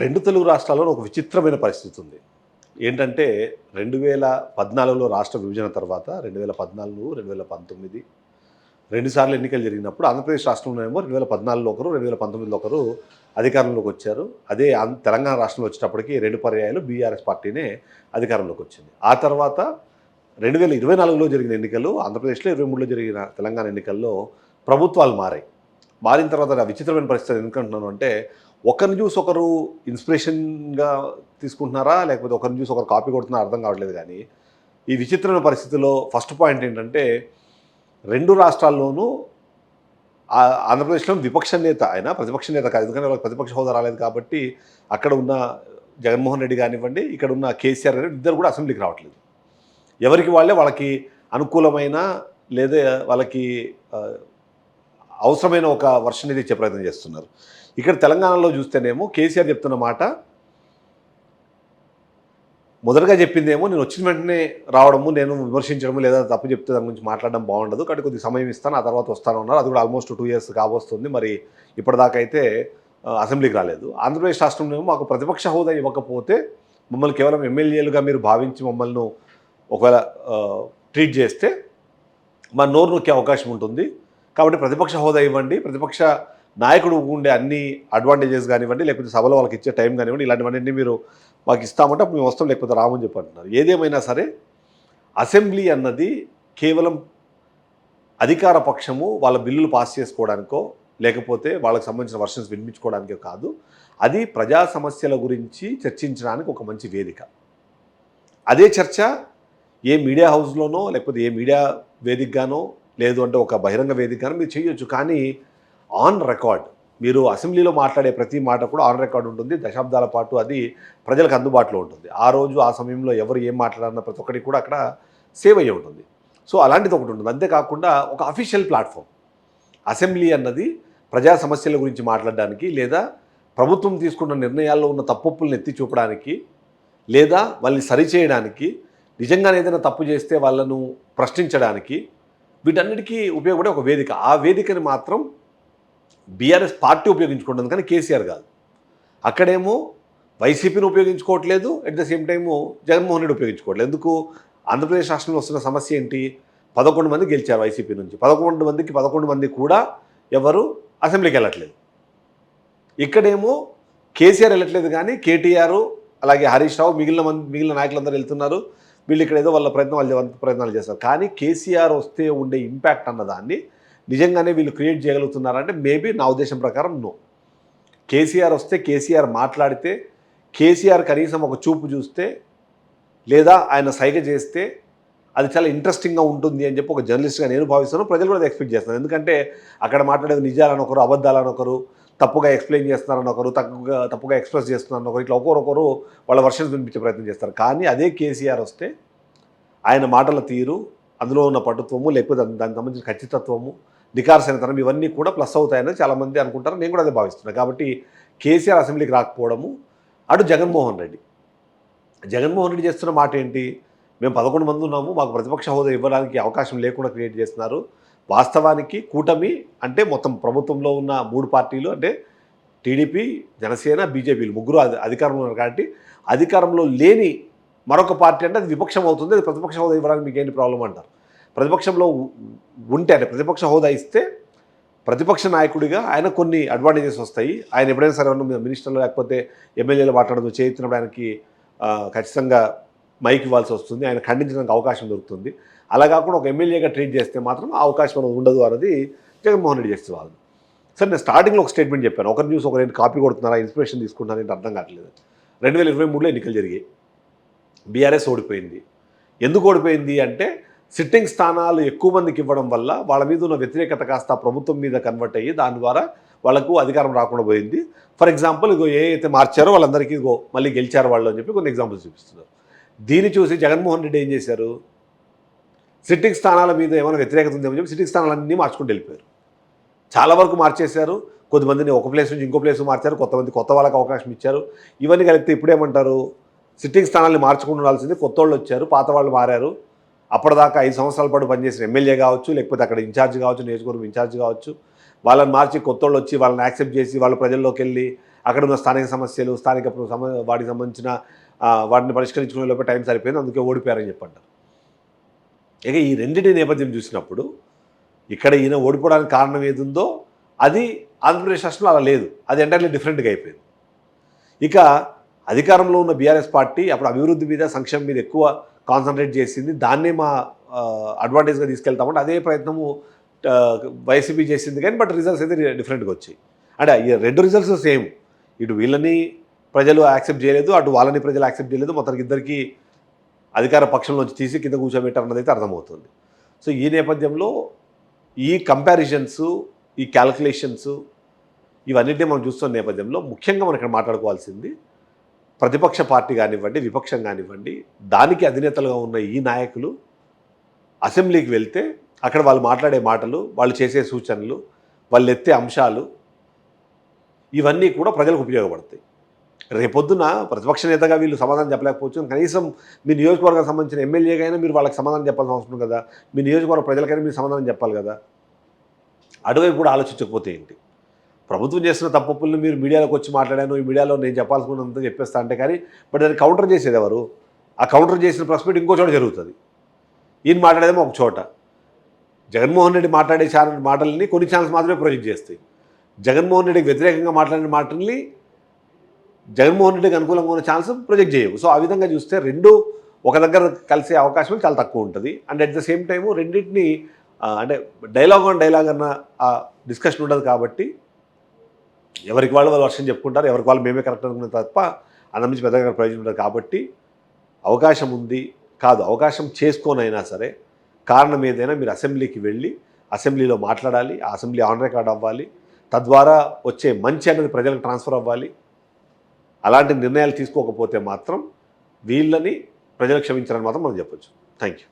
రెండు తెలుగు రాష్ట్రాల్లో ఒక విచిత్రమైన పరిస్థితి ఉంది. ఏంటంటే 2014లో రాష్ట్ర విభజన తర్వాత 2014, 2019 2 సార్లు ఎన్నికలు జరిగినప్పుడు ఆంధ్రప్రదేశ్ రాష్ట్రంలోనేమో 2014లో ఒకరు, 2019లో ఒకరు అధికారంలోకి వచ్చారు. అదే తెలంగాణ రాష్ట్రంలో వచ్చేటప్పటికి 2 పర్యాయాలు బీఆర్ఎస్ పార్టీనే అధికారంలోకి వచ్చింది. ఆ తర్వాత 2024లో జరిగిన ఎన్నికలు, ఆంధ్రప్రదేశ్లో 23లో జరిగిన తెలంగాణ ఎన్నికల్లో ప్రభుత్వాలు మారాయి. మారిన తర్వాత ఆ విచిత్రమైన పరిస్థితి ఎందుకంటున్నాను అంటే, ఒకరిని చూసి ఒకరు ఇన్స్పిరేషన్‌గా తీసుకుంటున్నారా? లేకపోతే ఒకరిని చూసి ఒకరు కాపీ కొడుతున్నారా అర్థం కావట్లేదు గానీ, ఈ విచిత్రమైన పరిస్థితిలో ఫస్ట్ పాయింట్ ఏంటంటే, 2 రాష్ట్రాల్లోనూ ఆంధ్రప్రదేశ్‌లో విపక్ష నేత ఆయన ప్రతిపక్ష నేత కాదు. ఎందుకంటే వాళ్ళకి ప్రతిపక్ష హోదా రాలేదు కాబట్టి, అక్కడ ఉన్న జగన్మోహన్ రెడ్డి గానివ్వండి, ఇక్కడ ఉన్న కేసీఆర్ గాని ఇద్దరు కూడా అసెంబ్లీకి రావట్లేదు. ఎవరికి వాళ్ళే వాళ్ళకి అనుకూలమైన లేదా వాళ్ళకి ఆహ్, అవసరమైన ఒక వర్షన్ ఇది ఇచ్చే ప్రయత్నం చేస్తున్నారు. ఇక్కడ తెలంగాణలో చూస్తేనేమో కేసీఆర్ చెప్తున్న మాట మొదటగా చెప్పిందేమో నేను వచ్చిన వెంటనే రావడము, నేను విమర్శించడము లేదా తప్పు చెప్తే దాని గురించి మాట్లాడడం బాగుండదు. కాబట్టి కొద్దిగా సమయం ఇస్తాను, ఆ తర్వాత వస్తాను అన్నారు. అది కూడా ఆల్మోస్ట్ 2 ఇయర్స్ కాబోస్తుంది. మరి ఇప్పటిదాకా అయితే అసెంబ్లీకి రాలేదు. ఆంధ్రప్రదేశ్ రాష్ట్రంలో మాకు ప్రతిపక్ష హోదా ఇవ్వకపోతే మమ్మల్ని కేవలం ఎమ్మెల్యేలుగా మీరు భావించి మమ్మల్ని ఒకవేళ ట్రీట్ చేస్తే మా నోరు నొక్కే అవకాశం ఉంటుంది. కాబట్టి ప్రతిపక్ష హోదా ఇవ్వండి, ప్రతిపక్ష నాయకుడు ఉండే అన్ని అడ్వాంటేజెస్ కానివ్వండి, లేకపోతే సభలో వాళ్ళకి ఇచ్చే టైం కానివ్వండి, ఇలాంటివన్నీ మీరు మాకు ఇస్తామంటే అప్పుడు మేము వస్తాం, లేకపోతే రామని చెప్పి అంటున్నారు. ఏదేమైనా సరే అసెంబ్లీ అన్నది కేవలం అధికార పక్షము వాళ్ళ బిల్లులు పాస్ చేసుకోవడానికో లేకపోతే వాళ్ళకి సంబంధించిన వర్షన్స్ వినిపించుకోవడానికో కాదు, అది ప్రజా సమస్యల గురించి చర్చించడానికి ఒక మంచి వేదిక. అదే చర్చ ఏ మీడియా హౌస్లోనో లేకపోతే ఏ మీడియా వేదికగానో లేదు అంటే ఒక బహిరంగ వేదికగానో మీరు చేయొచ్చు. కానీ ఆన్ రికార్డ్ మీరు అసెంబ్లీలో మాట్లాడే ప్రతి మాట కూడా ఆన్ రికార్డ్ ఉంటుంది. దశాబ్దాల పాటు అది ప్రజలకు అందుబాటులో ఉంటుంది. ఆ రోజు ఆ సమయంలో ఎవరు ఏం మాట్లాడారన్న ప్రతి ఒక్కటి కూడా అక్కడ సేవ్ అయ్యి ఉంటుంది. సో అలాంటిది ఒకటి ఉంటుంది. అంతేకాకుండా ఒక అఫీషియల్ ప్లాట్ఫామ్ అసెంబ్లీ అన్నది ప్రజా సమస్యల గురించి మాట్లాడడానికి లేదా ప్రభుత్వం తీసుకున్న నిర్ణయాల్లో ఉన్న తప్పులను ఎత్తి చూపడానికి లేదా వాళ్ళని సరిచేయడానికి, నిజంగానే ఏదైనా తప్పు చేస్తే వాళ్ళను ప్రశ్నించడానికి, వీటన్నిటికీ ఉపయోగపడే ఒక వేదిక. ఆ వేదికని మాత్రం బీఆర్ఎస్ పార్టీ ఉపయోగించుకుంటుంది కానీ కేసీఆర్ కాదు. అక్కడేమో వైసీపీని ఉపయోగించుకోవట్లేదు, at the same time Jaganmohan Reddy ఉపయోగించుకోవట్లేదు. ఎందుకు? ఆంధ్రప్రదేశ్ రాష్ట్రంలో వస్తున్న సమస్య ఏంటి? 11 మంది గెలిచారు వైసీపీ నుంచి. 11 మందికి 11 మంది కూడా ఎవరు అసెంబ్లీకి వెళ్ళట్లేదు. ఇక్కడేమో కేసీఆర్ వెళ్ళట్లేదు కానీ కేటీఆర్ అలాగే హరీష్ రావు మిగిలిన నాయకులందరూ వెళ్తున్నారు. వీళ్ళు ఇక్కడ ఏదో వాళ్ళ ప్రయత్నాలు చేస్తారు. కానీ కేసీఆర్ వస్తే ఉండే ఇంపాక్ట్ అన్నదాన్ని నిజంగానే వీళ్ళు క్రియేట్ చేయగలుగుతున్నారంటే మేబీ నా ఉద్దేశం ప్రకారం నో. కేసీఆర్ వస్తే, కేసీఆర్ మాట్లాడితే, కేసీఆర్ కనీసం ఒక చూపు చూస్తే లేదా ఆయన సైగ చేస్తే అది చాలా ఇంట్రెస్టింగ్గా ఉంటుంది అని చెప్పి ఒక జర్నలిస్ట్గా నేను భావిస్తాను. ప్రజలు కూడా అది ఎక్స్పెక్ట్ చేస్తున్నారు. ఎందుకంటే అక్కడ మాట్లాడేది నిజాలని ఒకరు, అబద్ధాలని ఒకరు, తప్పుగా ఎక్స్ప్లెయిన్ చేస్తున్నారని ఒకరు, తప్పుగా ఎక్స్ప్రెస్ చేస్తున్నారని ఒకరు, ఇట్లా ఒకరొకరు వాళ్ళ వర్షన్స్ వినిపించే ప్రయత్నం చేస్తారు. కానీ అదే కేసీఆర్ వస్తే ఆయన మాటల తీరు, అందులో ఉన్న పటుత్వము లేకపోతే దానికి సంబంధించిన ఖచ్చితత్వము, నికార్సైనతనం ఇవన్నీ కూడా ప్లస్ అవుతాయని చాలామంది అనుకుంటారు. నేను కూడా అదే భావిస్తున్నాను. కాబట్టి కేసీఆర్ అసెంబ్లీకి రాకపోవడము, అటు జగన్మోహన్ రెడ్డి చేస్తున్న మాట ఏంటి? మేము 11 మంది ఉన్నాము, మాకు ప్రతిపక్ష హోదా ఇవ్వడానికి అవకాశం లేకుండా క్రియేట్ చేస్తున్నారు. వాస్తవానికి కూటమి అంటే మొత్తం ప్రభుత్వంలో ఉన్న 3 పార్టీలు అంటే టీడీపీ, జనసేన, బీజేపీలు ముగ్గురు అధికారంలో ఉన్నారు. కాబట్టి అధికారంలో లేని మరొక పార్టీ అంటే అది విపక్షం అవుతుంది. అది ప్రతిపక్ష హోదా ఇవ్వడానికి మీకు ఏంటి ప్రాబ్లం అంటారు. ప్రతిపక్షంలో ఉంటే అంటే ప్రతిపక్ష హోదా ఇస్తే ప్రతిపక్ష నాయకుడిగా ఆయన కొన్ని అడ్వాంటేజెస్ వస్తాయి. ఆయన ఎప్పుడైనా సరే మినిస్టర్లు లేకపోతే ఎమ్మెల్యేలు మాట్లాడదు చేయించినప్పుడు ఆయనకి ఖచ్చితంగా మైక్ ఇవ్వాల్సి వస్తుంది. ఆయన ఖండించడానికి అవకాశం దొరుకుతుంది. అలా కాకుండా ఒక ఎమ్మెల్యేగా ట్రీట్ చేస్తే మాత్రం ఆ అవకాశం అనేది ఉండదు అన్నది జగన్మోహన్ రెడ్డి చేస్తే వాళ్ళు. సరే, నేను స్టార్టింగ్లో ఒక స్టేట్మెంట్ చెప్పాను. ఒకరిని చూసి ఒకరు కాపీ కొడుతున్నారా, ఇన్స్పిరేషన్ తీసుకుంటున్నారా ఏంటి అర్థం కావట్లేదు. 2023లో ఎన్నికలు జరిగాయి. బీఆర్ఎస్ ఓడిపోయింది. ఎందుకు ఓడిపోయింది అంటే సిట్టింగ్ స్థానాలు ఎక్కువ మందికి ఇవ్వడం వల్ల వాళ్ళ మీద ఉన్న వ్యతిరేకత కాస్త ప్రభుత్వం మీద కన్వర్ట్ అయ్యి దాని ద్వారా వాళ్ళకు అధికారం రాకుండా పోయింది. ఫర్ ఎగ్జాంపుల్ ఇగో ఏ అయితే మార్చారో వాళ్ళందరికీ ఇగో మళ్ళీ గెలిచారు వాళ్ళు అని చెప్పి కొన్ని ఎగ్జాంపుల్స్ చూపిస్తున్నారు. దీన్ని చూసి జగన్మోహన్ రెడ్డి ఏం చేశారు? సిట్టింగ్ స్థానాల మీద ఏమైనా వ్యతిరేకత ఉందేమని చెప్పి సిట్టింగ్ స్థానాలన్నీ మార్చుకుంటూ వెళ్ళిపోయారు. చాలా వరకు మార్చేశారు. కొద్దిమందిని ఒక ప్లేస్ నుంచి ఇంకో ప్లేస్ మార్చారు. కొత్త వాళ్ళకి అవకాశం ఇచ్చారు. ఇవన్నీ కలిపితే ఇప్పుడేమంటారు? సిట్టింగ్ స్థానాన్ని మార్చుకుంటూ ఉండాల్సింది కొత్త వాళ్ళు వచ్చారు, పాత వాళ్ళు మారారు. అప్పటిదాకా 5 సంవత్సరాల పాటు పనిచేసిన ఎమ్మెల్యే కావచ్చు, లేకపోతే అక్కడ ఇన్ఛార్జ్ కావచ్చు, నియోజకవర్గం ఇన్ఛార్జ్ కావచ్చు, వాళ్ళని మార్చి కొత్త వాళ్ళు వచ్చి వాళ్ళని యాక్సెప్ట్ చేసి వాళ్ళు ప్రజల్లోకి వెళ్ళి అక్కడ ఉన్న స్థానిక సమస్యలు స్థానిక వాటికి సంబంధించిన వాటిని పరిష్కరించుకునే లోపల టైం సరిపోయింది, అందుకే ఓడిపోయారని చెప్పంటారు. ఇక ఈ రెండింటి నేపథ్యం చూసినప్పుడు ఇక్కడ ఈయన ఓడిపోవడానికి కారణం ఏది ఉందో అది ఆంధ్రప్రదేశ్ రాష్ట్రంలో అలా లేదు, అది ఎంటైర్లీ డిఫరెంట్గా అయిపోయింది. ఇక అధికారంలో ఉన్న బీఆర్ఎస్ పార్టీ అప్పుడు అభివృద్ధి మీద సంక్షేమం మీద ఎక్కువ కాన్సన్ట్రేట్ చేసింది, దాన్నే మా అడ్వాంటేజ్గా తీసుకెళ్తామంటే అదే ప్రయత్నము వైసీపీ చేసింది, కానీ బట్ రిజల్ట్స్ అయితే డిఫరెంట్గా వచ్చాయి. అంటే ఈ రెండు రిజల్ట్స్ సేమ్, ఇటు వీళ్ళని ప్రజలు యాక్సెప్ట్ చేయలేదు, అటు వాళ్ళని ప్రజలు యాక్సెప్ట్ చేయలేదు, మొత్తానికి ఇద్దరికి అధికార పక్షంలోంచి తీసి కింద కూర్చోబెట్టారు అన్నది అయితే అర్థమవుతుంది. సో ఈ నేపథ్యంలో ఈ కంపారిజన్స్, ఈ క్యాల్కులేషన్స్ ఇవన్నిటిని మనం చూస్తున్న నేపథ్యంలో ముఖ్యంగా మనం ఇక్కడ మాట్లాడుకోవాల్సింది ప్రతిపక్ష పార్టీ కానివ్వండి, విపక్షం కానివ్వండి, దానికి అధినేతలుగా ఉన్న ఈ నాయకులు అసెంబ్లీకి వెళ్తే అక్కడ వాళ్ళు మాట్లాడే మాటలు, వాళ్ళు చేసే సూచనలు, వాళ్ళు ఎత్తే అంశాలు ఇవన్నీ కూడా ప్రజలకు ఉపయోగపడతాయి. రేపొద్దున ప్రతిపక్ష నేతగా వీళ్ళు సమాధానం చెప్పలేకపోవచ్చు, కనీసం మీ నియోజకవర్గానికి సంబంధించిన ఎమ్మెల్యేగా అయినా మీరు వాళ్ళకి సమాధానం చెప్పాల్సిన అవసరం కదా, మీ నియోజకవర్గ ప్రజలకైనా మీరు సమాధానం చెప్పాలి కదా. అటువైపు కూడా ఆలోచించకపోతే ఏంటి? ప్రభుత్వం చేస్తున్న తప్పుల్ని మీరు మీడియాలోకి వచ్చి మాట్లాడాను, ఈ మీడియాలో నేను చెప్పాల్సుకున్నంత చెప్పేస్తా అంటే, కానీ బట్ దాన్ని కౌంటర్ చేసేది ఎవరు? ఆ కౌంటర్ చేసిన ప్రెస్ మీట్ ఇంకో చోట జరుగుతుంది, ఈయన మాట్లాడేదేమో ఒక చోట. జగన్మోహన్ రెడ్డి మాట్లాడే మాటల్ని కొన్ని ఛానల్స్ మాత్రమే ప్రొజెక్ట్ చేస్తాయి, జగన్మోహన్ రెడ్డికి వ్యతిరేకంగా మాట్లాడిన మాటల్ని జగన్మోహన్ రెడ్డికి అనుకూలంగా ఉన్న ఛాన్స్ ప్రొజెక్ట్ చేయవు. సో ఆ విధంగా చూస్తే రెండు ఒక దగ్గర కలిసే అవకాశం చాలా తక్కువ ఉంటుంది. And at the same time రెండింటిని అంటే డైలాగ్ ఆన్ డైలాగ్ అన్న డిస్కషన్ ఉండదు కాబట్టి ఎవరికి వాళ్ళు వర్షం చెప్పుకుంటారు, ఎవరికి వాళ్ళు మేమే కరెక్ట్ అనుకున్న తప్ప అందు నుంచి పెద్దగా ప్రయోజనం ఉండదు. కాబట్టి అవకాశం ఉంది కాదు, అవకాశం చేసుకోనైనా సరే కారణం ఏదైనా మీరు అసెంబ్లీకి వెళ్ళి అసెంబ్లీలో మాట్లాడాలి, ఆ అసెంబ్లీ ఆన్ రికార్డ్ అవ్వాలి, తద్వారా వచ్చే మంచి అనేది ప్రజలకు ట్రాన్స్ఫర్ అవ్వాలి. అలాంటి నిర్ణయాలు తీసుకోకపోతే మాత్రం వీళ్ళని ప్రజలు క్షమించాలని మాత్రం మనం చెప్పొచ్చు. Thank you.